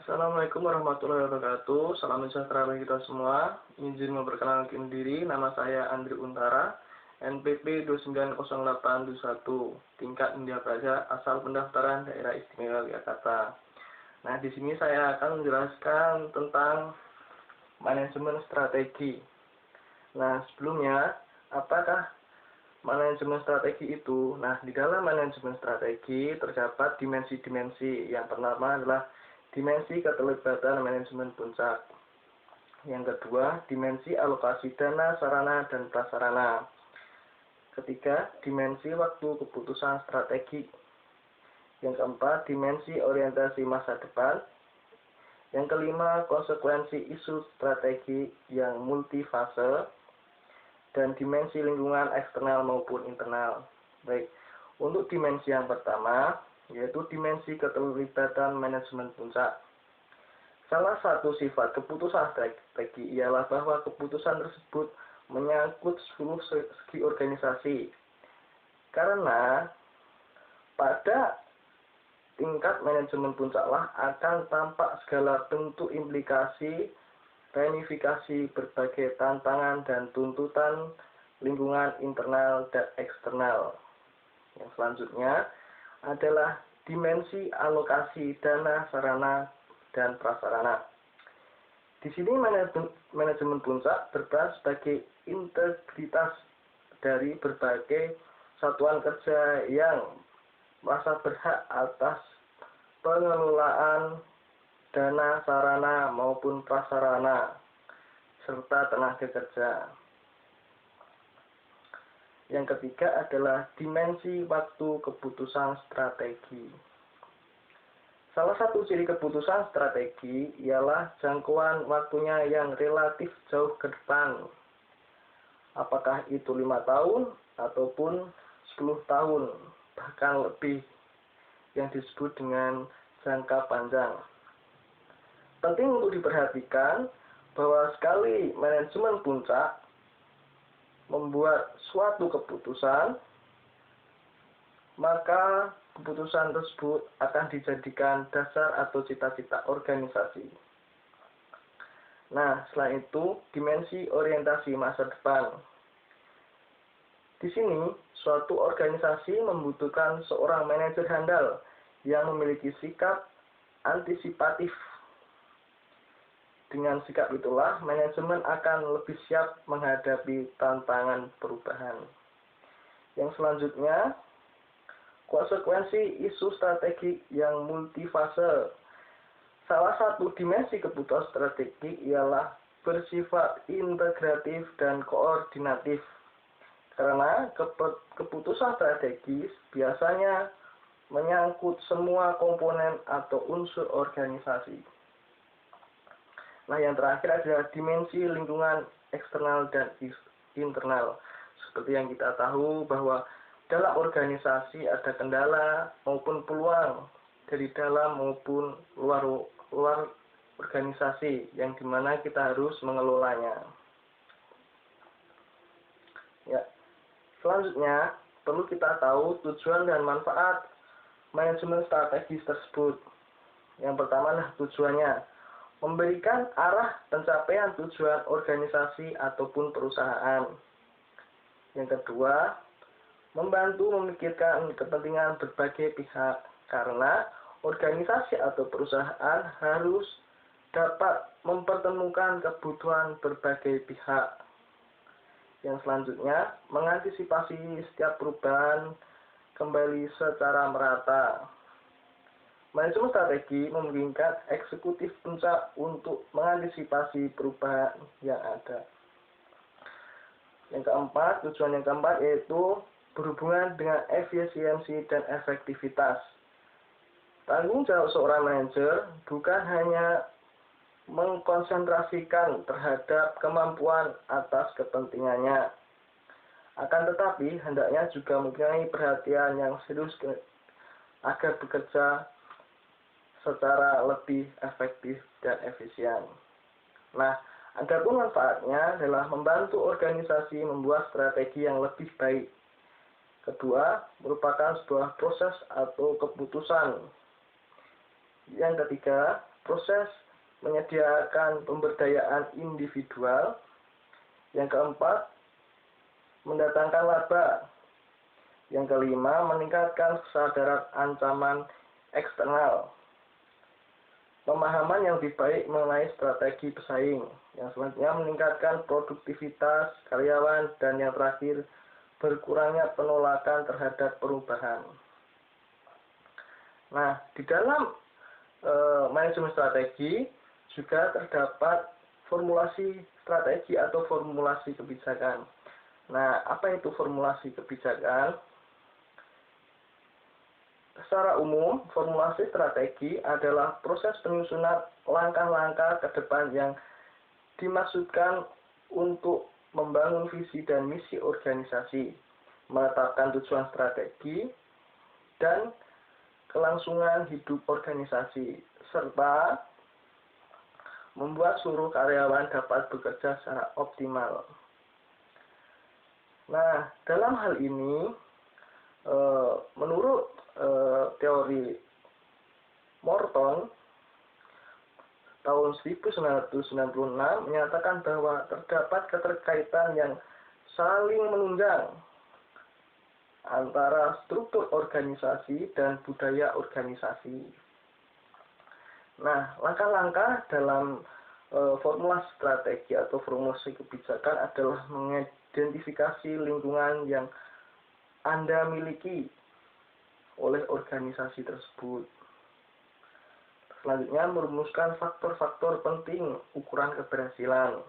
Assalamualaikum warahmatullahi wabarakatuh. Salam sejahtera bagi kita semua. Izin memperkenalkan diri, nama saya Andri Untara, NPP 290821, tingkat India Praja, asal pendaftaran Daerah Istimewa Yogyakarta. Nah, di sini saya akan menjelaskan tentang manajemen strategi. Nah, sebelumnya, apakah manajemen strategi itu? Nah, di dalam manajemen strategi terdapat dimensi-dimensi. Yang pertama adalah dimensi keterlibatan manajemen puncak. Yang kedua, dimensi alokasi dana, sarana, dan prasarana. Ketiga, dimensi waktu keputusan strategi. Yang keempat, dimensi orientasi masa depan. Yang kelima, konsekuensi isu strategi yang multifase. Dan dimensi lingkungan eksternal maupun internal. Baik, untuk dimensi yang pertama, yaitu dimensi keterlibatan manajemen puncak. Salah satu sifat keputusan strategi ialah bahwa keputusan tersebut menyangkut seluruh segi organisasi. Karena pada tingkat manajemen puncaklah akan tampak segala bentuk implikasi, ramifikasi berbagai tantangan dan tuntutan lingkungan internal dan eksternal. Yang selanjutnya adalah dimensi alokasi dana, sarana, dan prasarana. Di sini manajemen puncak berperan sebagai integritas dari berbagai satuan kerja yang merasa berhak atas pengelolaan dana, sarana, maupun prasarana, serta tenaga kerja. Yang ketiga adalah dimensi waktu keputusan strategi. Salah satu ciri keputusan strategi ialah jangkauan waktunya yang relatif jauh ke depan. Apakah itu 5 tahun ataupun 10 tahun, bahkan lebih, yang disebut dengan jangka panjang. Penting untuk diperhatikan bahwa sekali manajemen puncak membuat suatu keputusan, maka keputusan tersebut akan dijadikan dasar atau cita-cita organisasi. Nah, selain itu, dimensi orientasi masa depan. Di sini, suatu organisasi membutuhkan seorang manajer handal yang memiliki sikap antisipatif. Dengan sikap itulah, manajemen akan lebih siap menghadapi tantangan perubahan. Yang selanjutnya, konsekuensi isu strategi yang multifase. Salah satu dimensi keputusan strategi ialah bersifat integratif dan koordinatif. Karena keputusan strategis biasanya menyangkut semua komponen atau unsur organisasi. Nah, yang terakhir adalah dimensi lingkungan eksternal dan internal. Seperti yang kita tahu bahwa dalam organisasi ada kendala maupun peluang dari dalam maupun luar organisasi yang dimana kita harus mengelolanya. Ya, selanjutnya perlu kita tahu tujuan dan manfaat manajemen strategis tersebut. Yang pertama adalah tujuannya, memberikan arah pencapaian tujuan organisasi ataupun perusahaan. Yang kedua, membantu memikirkan kepentingan berbagai pihak, karena organisasi atau perusahaan harus dapat mempertemukan kebutuhan berbagai pihak. Yang selanjutnya, mengantisipasi setiap perubahan kembali secara merata. Manajemen strategi memungkinkan eksekutif puncak untuk mengantisipasi perubahan yang ada. Yang keempat, tujuan yang keempat yaitu berhubungan dengan efisiensi dan efektivitas. Tanggung jawab seorang manajer bukan hanya mengkonsentrasikan terhadap kemampuan atas kepentingannya, akan tetapi hendaknya juga mempunyai perhatian yang serius agar bekerja secara lebih efektif dan efisien. Nah, adapun manfaatnya adalah membantu organisasi membuat strategi yang lebih baik. Kedua, merupakan sebuah proses atau keputusan. Yang ketiga, proses menyediakan pemberdayaan individual. Yang keempat, mendatangkan laba. Yang kelima, meningkatkan kesadaran ancaman eksternal. Pemahaman yang lebih baik mengenai strategi pesaing. Yang selanjutnya, meningkatkan produktivitas karyawan. Dan yang terakhir, berkurangnya penolakan terhadap perubahan. Nah, di dalam manajemen strategi juga terdapat formulasi strategi atau formulasi kebijakan. Nah, apa itu formulasi kebijakan? Secara umum, formulasi strategi adalah proses penyusunan langkah-langkah ke depan yang dimaksudkan untuk membangun visi dan misi organisasi, menetapkan tujuan strategi, dan kelangsungan hidup organisasi, serta membuat seluruh karyawan dapat bekerja secara optimal. Nah, dalam hal ini, menurut teori Morton tahun 1996 menyatakan bahwa terdapat keterkaitan yang saling menunjang antara struktur organisasi dan budaya organisasi. Nah, langkah-langkah dalam formulasi strategi atau formulasi kebijakan adalah mengidentifikasi lingkungan yang Anda miliki oleh organisasi tersebut. Selanjutnya, merumuskan faktor-faktor penting ukuran keberhasilan.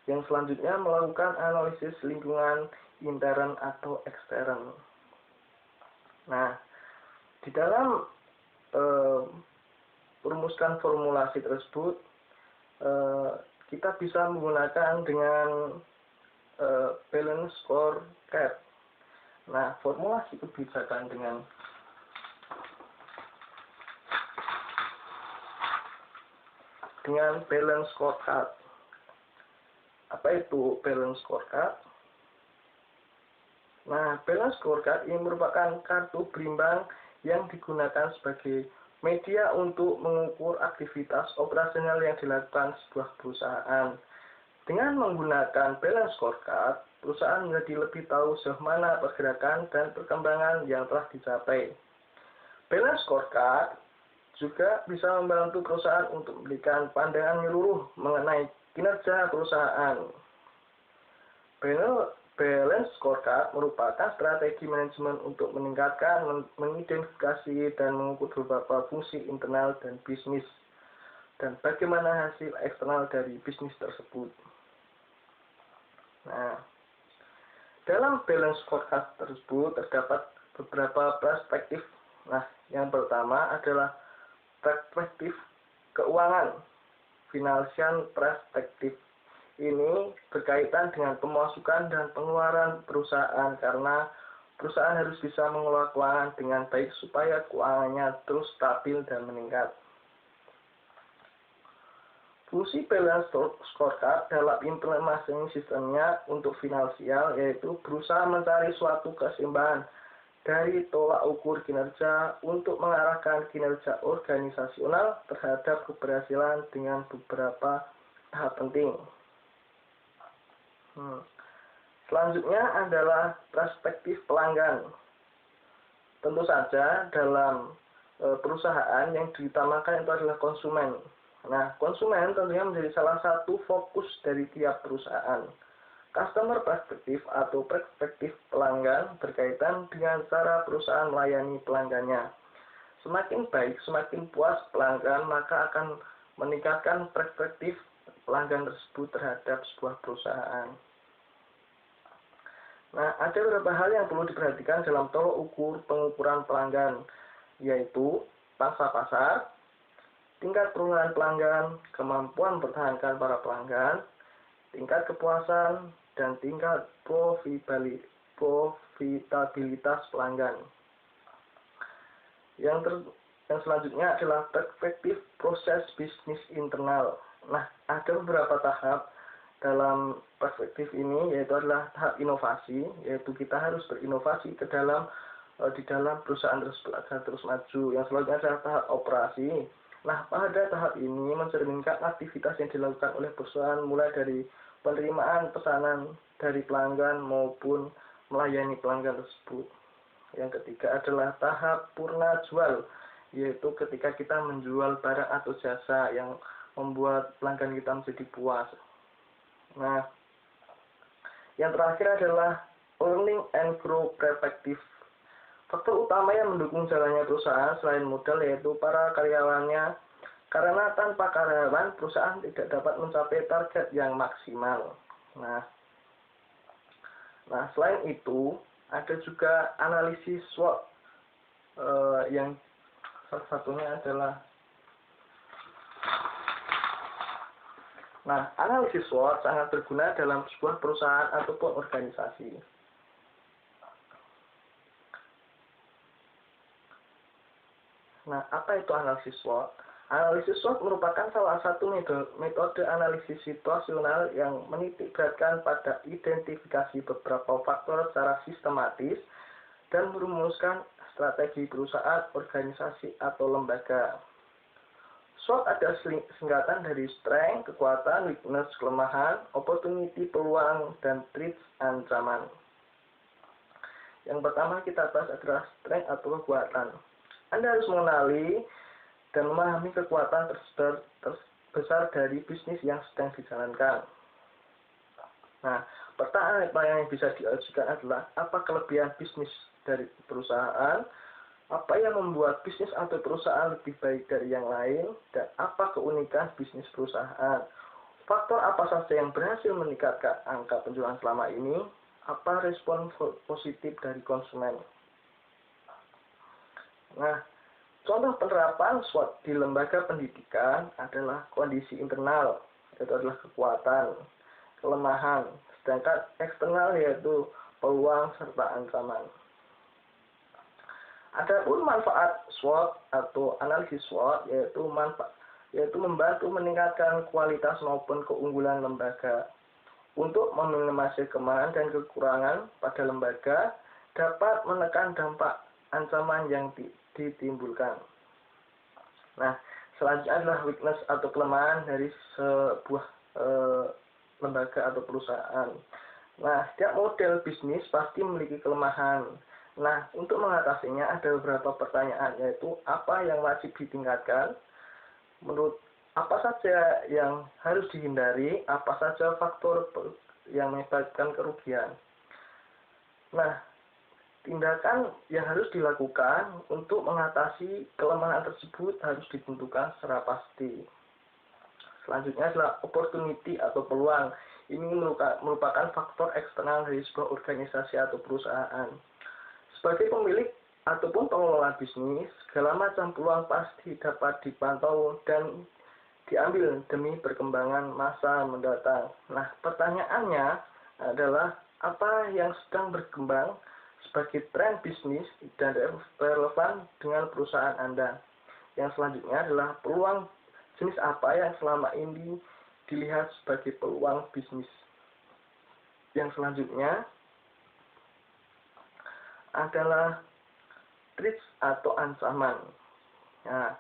Yang selanjutnya, melakukan analisis lingkungan intern atau ekstern. Nah, di dalam merumuskan formulasi tersebut, kita bisa menggunakan dengan balance scorecard. Nah, formulasi kebijakan dengan balance scorecard. Apa itu balance scorecard? Nah, balance scorecard ini merupakan kartu berimbang yang digunakan sebagai media untuk mengukur aktivitas operasional yang dilakukan sebuah perusahaan. Dengan menggunakan balance scorecard, perusahaan menjadi lebih tahu sejauh mana pergerakan dan perkembangan yang telah dicapai. Balance scorecard juga bisa membantu perusahaan untuk memberikan pandangan menyeluruh mengenai kinerja perusahaan. Balance scorecard merupakan strategi manajemen untuk meningkatkan, mengidentifikasi, dan mengukur beberapa fungsi internal dan bisnis, dan bagaimana hasil eksternal dari bisnis tersebut. Nah, dalam balance scorecard tersebut terdapat beberapa perspektif. Nah, yang pertama adalah perspektif keuangan, financial perspektif. Ini berkaitan dengan pemasukan dan pengeluaran perusahaan karena perusahaan harus bisa mengelola keuangan dengan baik supaya keuangannya terus stabil dan meningkat. Fungsi balance scorecard dalam implementasi sistemnya untuk finansial yaitu berusaha mencari suatu keseimbangan dari tolak ukur kinerja untuk mengarahkan kinerja organisasional terhadap keberhasilan dengan beberapa tahap penting. Selanjutnya adalah perspektif pelanggan. Tentu saja dalam perusahaan yang diutamakan itu adalah konsumen. Nah, konsumen tentunya menjadi salah satu fokus dari tiap perusahaan. Customer perspektif atau perspektif pelanggan berkaitan dengan cara perusahaan melayani pelanggannya. Semakin baik, semakin puas pelanggan, maka akan meningkatkan perspektif pelanggan tersebut terhadap sebuah perusahaan. Nah, ada beberapa hal yang perlu diperhatikan dalam tolak ukur pengukuran pelanggan, yaitu pangsa pasar, tingkat peruntungan pelanggan, kemampuan mempertahankan para pelanggan, tingkat kepuasan, dan tingkat profitabilitas pelanggan. Yang selanjutnya adalah perspektif proses bisnis internal. Nah, ada beberapa tahap dalam perspektif ini, yaitu adalah tahap inovasi, yaitu kita harus berinovasi di dalam perusahaan tersebut agar terus maju. Yang selanjutnya adalah tahap operasi, Nah, pada tahap ini mencerminkan aktivitas yang dilakukan oleh perusahaan mulai dari penerimaan pesanan dari pelanggan maupun melayani pelanggan tersebut. Yang ketiga adalah tahap purna jual, yaitu ketika kita menjual barang atau jasa yang membuat pelanggan kita menjadi puas. Nah, yang terakhir adalah earning and grow perspective. Faktor utama yang mendukung jalannya perusahaan selain modal yaitu para karyawannya, karena tanpa karyawan perusahaan tidak dapat mencapai target yang maksimal. Nah, selain itu ada juga analisis SWOT yang salah satunya adalah analisis SWOT sangat berguna dalam sebuah perusahaan ataupun organisasi. Nah, apa itu analisis SWOT? Analisis SWOT merupakan salah satu metode analisis situasional yang menitikberatkan pada identifikasi beberapa faktor secara sistematis dan merumuskan strategi perusahaan, organisasi, atau lembaga. SWOT adalah singkatan dari strength, kekuatan, weakness, kelemahan, opportunity, peluang, dan threats, ancaman. Yang pertama kita bahas adalah strength atau kekuatan. Anda harus mengenali dan memahami kekuatan terbesar dari bisnis yang sedang dijalankan. Nah, pertanyaan yang bisa diajukan adalah apa kelebihan bisnis dari perusahaan, apa yang membuat bisnis atau perusahaan lebih baik dari yang lain, dan apa keunikan bisnis perusahaan. Faktor apa saja yang berhasil meningkatkan angka penjualan selama ini, apa respon positif dari konsumen. Nah, contoh penerapan SWOT di lembaga pendidikan adalah kondisi internal, yaitu adalah kekuatan, kelemahan, sedangkan eksternal yaitu peluang serta ancaman. Adapun manfaat SWOT atau analisis SWOT yaitu membantu meningkatkan kualitas maupun keunggulan lembaga. Untuk meminimalisir kelemahan dan kekurangan pada lembaga, dapat menekan dampak ancaman yang ditimbulkan. Nah, selanjutnya adalah weakness atau kelemahan dari sebuah lembaga atau perusahaan. Nah, setiap model bisnis pasti memiliki kelemahan. Nah, untuk mengatasinya ada beberapa pertanyaan, yaitu apa yang wajib ditingkatkan, menurut apa saja yang harus dihindari, apa saja faktor yang menyebabkan kerugian. Nah, tindakan yang harus dilakukan untuk mengatasi kelemahan tersebut harus ditentukan secara pasti. Selanjutnya adalah opportunity atau peluang. Ini merupakan faktor eksternal dari sebuah organisasi atau perusahaan. Sebagai pemilik ataupun pengelola bisnis, segala macam peluang pasti dapat dipantau dan diambil demi perkembangan masa mendatang. Nah, pertanyaannya adalah apa yang sedang berkembang sebagai tren bisnis dan relevan dengan perusahaan Anda. Yang selanjutnya adalah peluang jenis apa yang selama ini dilihat sebagai peluang bisnis. Yang selanjutnya adalah threats atau ancaman. Nah,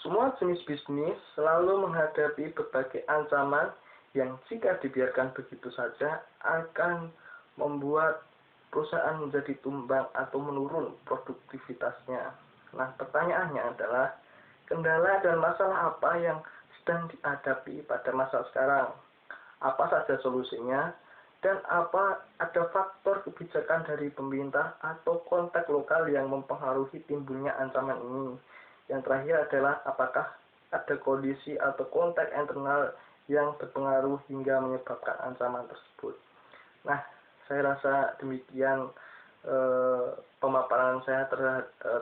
semua jenis bisnis selalu menghadapi berbagai ancaman yang jika dibiarkan begitu saja akan membuat perusahaan menjadi tumbang atau menurun produktivitasnya. Nah, pertanyaannya adalah kendala dan masalah apa yang sedang dihadapi pada masa sekarang? Apa saja solusinya? Dan apa ada faktor kebijakan dari pemerintah atau konteks lokal yang mempengaruhi timbulnya ancaman ini? Yang terakhir adalah apakah ada kondisi atau konteks internal yang berpengaruh hingga menyebabkan ancaman tersebut. Nah, saya rasa demikian pemaparan saya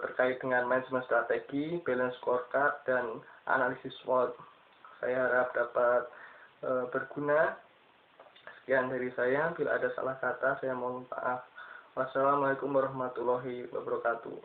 terkait dengan manajemen strategi, balance scorecard, dan analisis SWOT. Saya harap dapat berguna. Sekian dari saya. Bila ada salah kata, saya mohon maaf. Wassalamualaikum warahmatullahi wabarakatuh.